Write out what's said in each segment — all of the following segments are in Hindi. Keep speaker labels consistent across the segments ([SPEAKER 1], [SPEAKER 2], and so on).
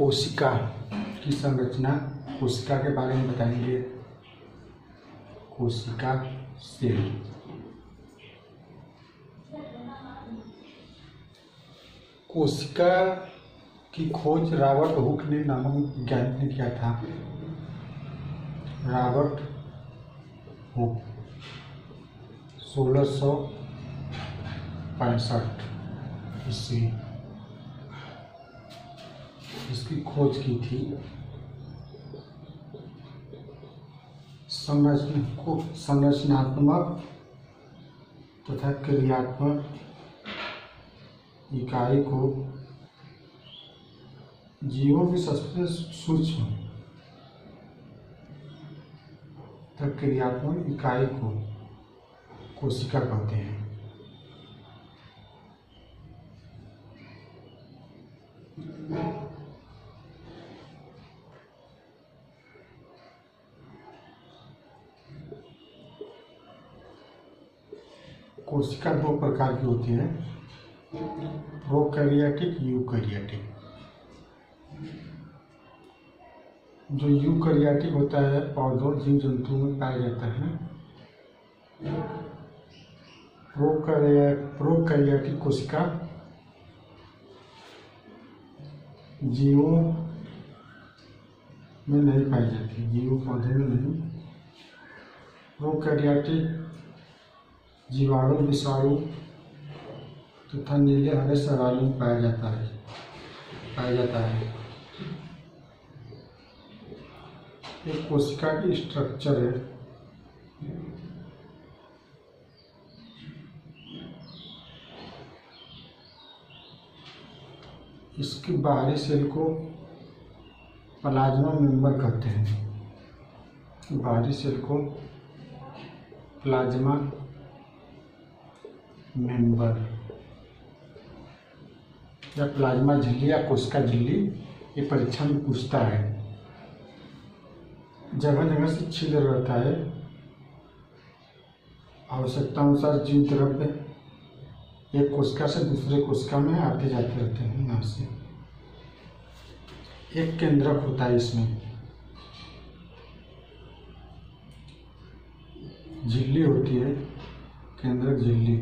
[SPEAKER 1] कोशिका की संरचना, कोशिका के बारे में बताएंगे। कोशिका सेल। कोशिका की खोज रॉबर्ट हुक ने नामक वैज्ञानिक ने किया था। रॉबर्ट हुक 1665 ईस्वी इसकी खोज की थी। संरचनात्मक तथा क्रियात्मक इकाई को जीवों की सबसे सूक्ष्म तथा क्रियात्मक इकाई को कोशिका कहते हैं। कोशिका दो प्रकार की होती है, प्रोकैरियोटिक, यूकैरियोटिक। जो यूकैरियोटिक होता है पौधों जीव जंतुओं में पाया जाता है। प्रोकैरियोटिक कोशिका जीवों में नहीं पाई जाती, जीव पौधे में नहीं। प्रोकैरियोटिक जीवाणु, विषाणु तथा नीले हरे शैवाल में पाया जाता है। एक कोशिका की स्ट्रक्चर है। इसके बाहरी सेल को प्लाज्मा मेंबर कहते हैं। बाहरी सेल को प्लाज्मा मेंबर या प्लाज्मा झिल्ली या कोशिका झिल्ली, ये परीक्षा में पूछता है। जगह जगह से छिद्र रहता है। आवश्यकता अनुसार जीव द्रव्य एक कोशिका से दूसरे कोशिका में आते जाते रहते हैं। यहाँ से एक केंद्रक होता है, इसमें झिल्ली होती है, केंद्रक झिल्ली।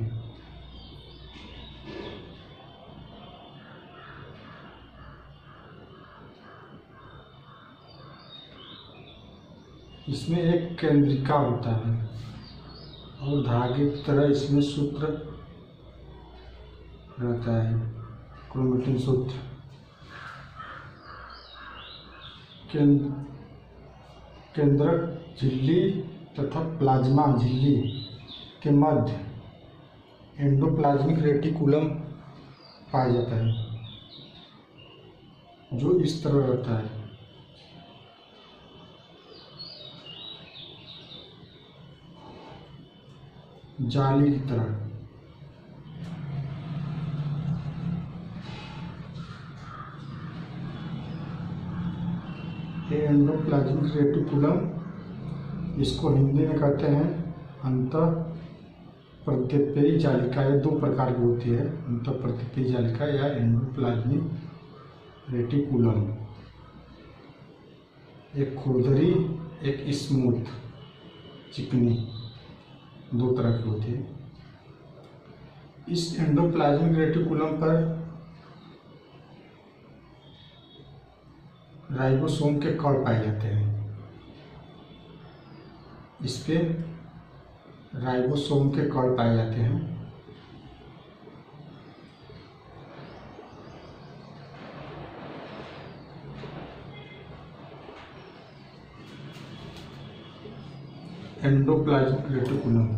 [SPEAKER 1] इसमें एक केंद्रिका होता है और धागे की तरह इसमें सूत्र रहता है, क्रोमेटिन सूत्र। केंद्रक झिल्ली तथा प्लाज्मा झिल्ली के मध्य एंडोप्लाज्मिक रेटिकुलम पाया जाता है, जो इस तरह रहता है। जाली की तरह। ये एंडोप्लाज्मिक रेटिकुलम, इसको हिंदी में कहते हैं अंतःप्रत्ययी जालिका। ये दो प्रकार की होती है, अंतःप्रत्ययी जालिका या एंडोप्लाज्मिक रेटिकुलम। एक खुरदरी, एक स्मूथ चिकनी, दो तरह की होती है। इस एंडोप्लाज्मिक रेटिकुलम पर राइबोसोम के कण पाए जाते हैं। इस पे राइबोसोम के कण पाए जाते हैं। एंडोप्लाज्मिक रेटिकुलम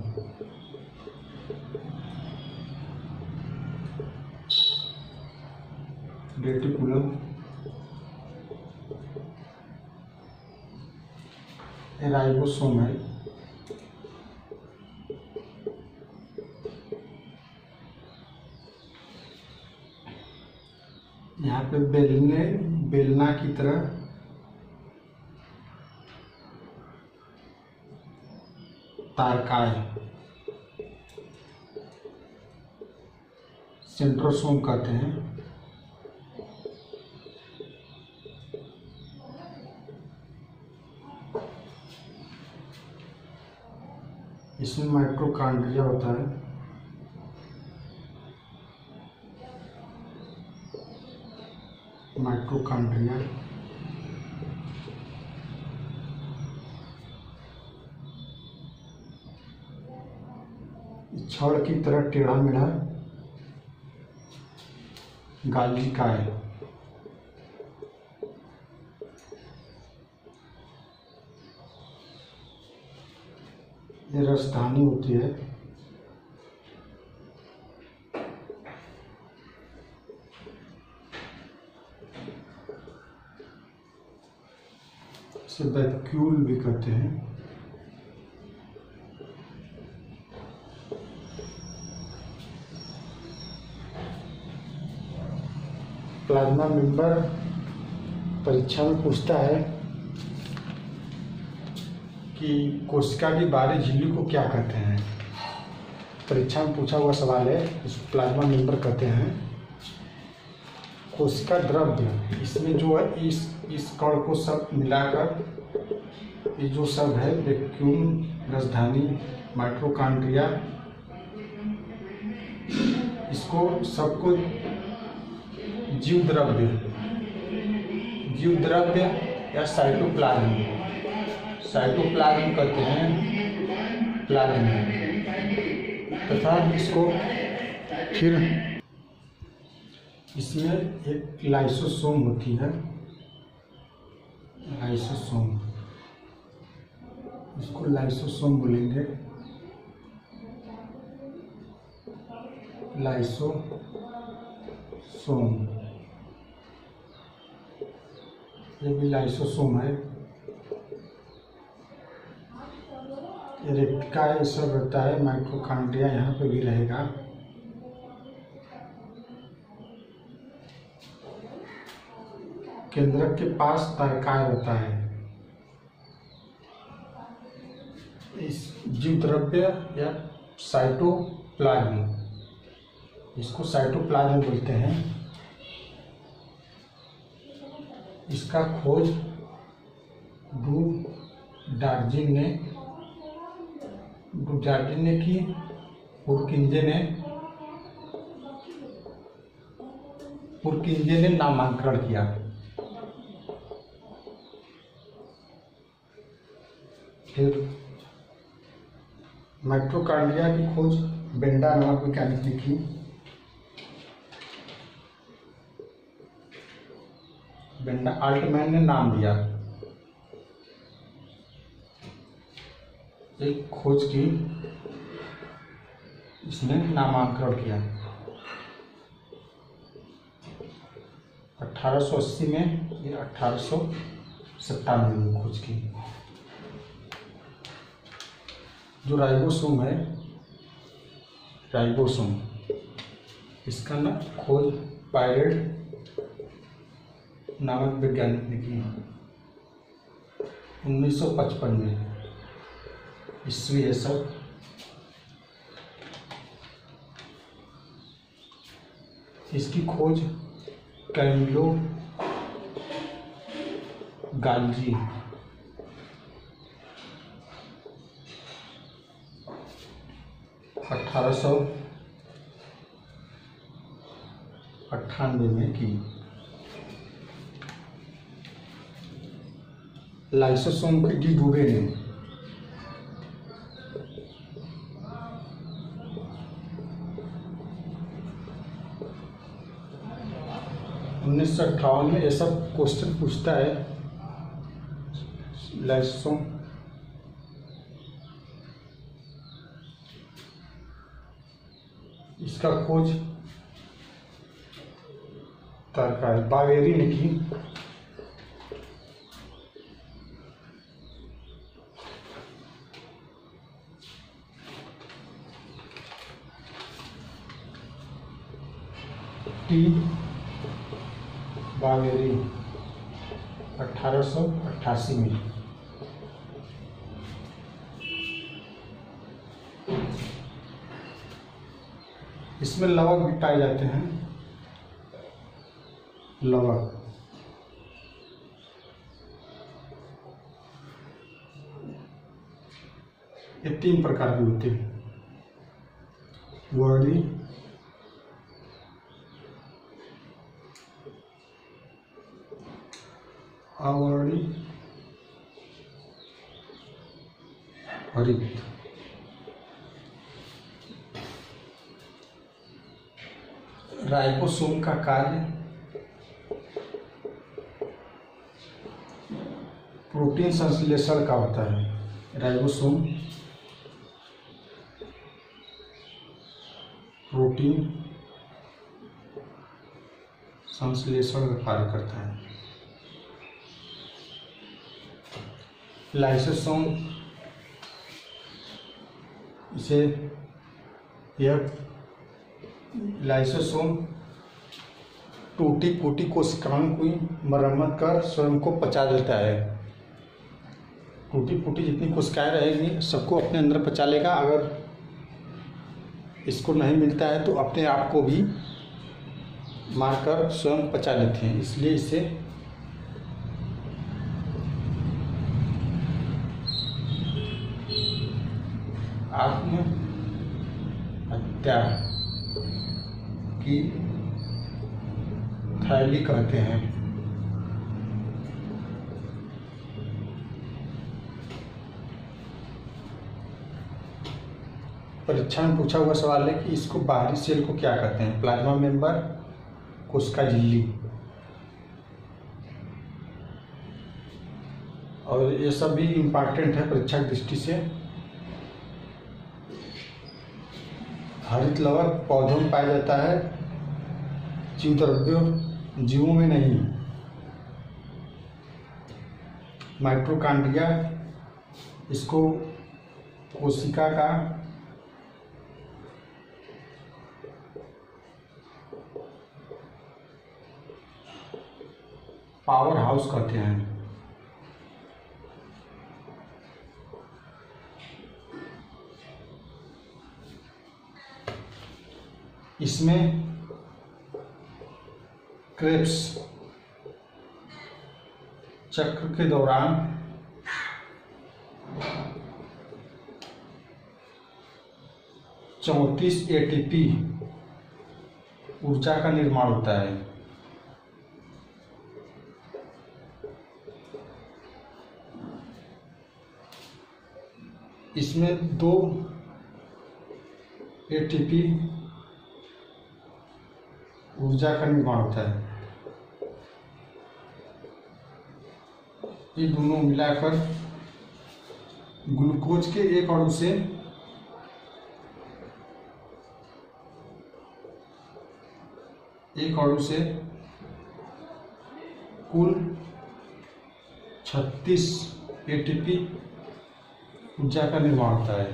[SPEAKER 1] राइबोसोम है। यहाँ पे बेलना की तरह तारकाय सेंट्रोसोम कहते हैं। इसमें माइटोकॉन्ड्रिया होता है। माइटोकॉन्ड्रिया छड़ की तरह टेढ़ा मेढ़ा गालिकाय। ये राजधानी होती है। इसे वैक्यूल भी कहते हैं। प्लाज्मा मेंबर परीक्षा में पूछता है कि कोशिका की बाहरी झिल्ली को क्या कहते हैं। परीक्षा में पूछा हुआ सवाल है, इसको प्लाज्मा मेंबर कहते हैं। कोशिका द्रव्य, इसमें जो है इस कण को सब मिलाकर ये जो सब है वैक्यूम, राजधानी, माइटोकॉन्ड्रिया, इसको सबको जीव द्रव्य या साइटोप्लाज्म कहते हैं, प्लाज्म। तथा इसको फिर इसमें एक लाइसोसोम होती है, लाइसोसोम, इसको लाइसोसोम बोलेंगे, लाइसोसोम। ये भी लाइसोसोम है। ये रेक्टिका ये सब रहता है। माइटोकॉन्ड्रिया यहाँ पे भी रहेगा। केंद्रक के पास तर्काय रहता है। इस जीव द्रव्य या साइटोप्लाज्म, इसको साइटोप्लाज्म बोलते हैं। इसका खोज डुजार्जिन ने की, पुरकिंजे ने नामांकन किया। फिर माइटोकॉन्ड्रिया की खोज बेंडा नामक वैज्ञानिक ने की। बेंडा, आल्टमैन ने नाम दिया। एक खोज की, इसने नामांकन किया। 1880 में, ये 1897 में खोज की। जो राइबोसोम है, राइबोसोम, इसका ना खोज पायरेट नामक वैज्ञानिक ने की 1955 में ईस्वी है सब। इसकी खोज कैमिलो गाल्जी 1898 में की। लाइसोसोम की डी डूबे ने 1958 में ये सब क्वेश्चन पूछता है। लाइसोसोम इसका खोज तरकारी बावेरी ने की। टी बावेरी 1888 में। इसमें लवक भी पाए जाते हैं। लवक ये 3 प्रकार के होते हैं, वर्णी, अवर्णी, हरित। राइबोसोम का कार्य प्रोटीन संश्लेषण का होता है। राइबोसोम प्रोटीन संश्लेषण का कार्य करता है। लाइसोसोम इसे यह लाइसोसोम टूटी फूटी कोशिकाओं की मरम्मत कर स्वयं को पचा देता है। टूटी फूटी जितनी कोशिकाएं रहेंगी सबको अपने अंदर पचा लेगा। अगर इसको नहीं मिलता है तो अपने आप को भी मारकर स्वयं पचा लेते हैं, इसलिए इसे आत्महत्या की थैली कहते हैं। परीक्षा में पूछा हुआ सवाल है कि इसको बाहरी सेल को क्या कहते हैं? प्लाज्मा मेंबर, कोशिका झिल्ली। और ये सब भी इम्पॉर्टेंट है परीक्षा की दृष्टि से। हरित लवक पौधों में पाया जाता है, जीवद्रव्यों जीवों में नहीं। माइटोकॉन्ड्रिया, इसको कोशिका का पावर हाउस कहते हैं। इसमें क्रेब्स चक्र के दौरान चौंतीस एटीपी ऊर्जा का निर्माण होता है। इसमें 2 एटीपी ऊर्जा का निर्माण होता है। ये दोनों मिलाकर ग्लूकोज के एक अणु से कुल 36 एटीपी ऊर्जा का निर्माण होता है।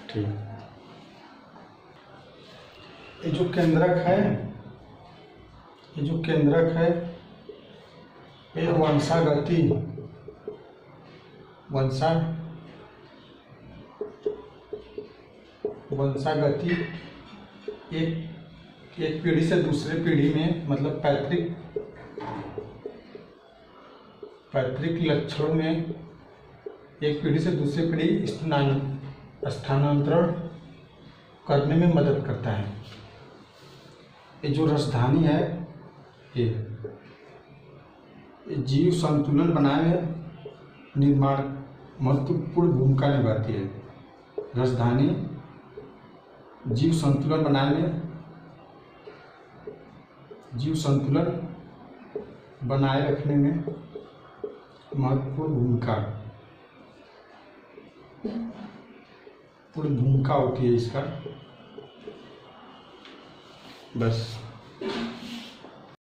[SPEAKER 1] ठीक, ये जो केंद्रक है, ये वंशागति एक पीढ़ी से दूसरे पीढ़ी में, मतलब पैतृक लक्षणों में एक पीढ़ी से दूसरी पीढ़ी स्थानांतरण करने में मदद करता है। ये जो रसधानी है, ये जीव संतुलन बनाने में निर्माण महत्वपूर्ण भूमिका निभाती है। रसधानी जीव संतुलन बनाए रखने में महत्वपूर्ण भूमिका होती है इसका। बस।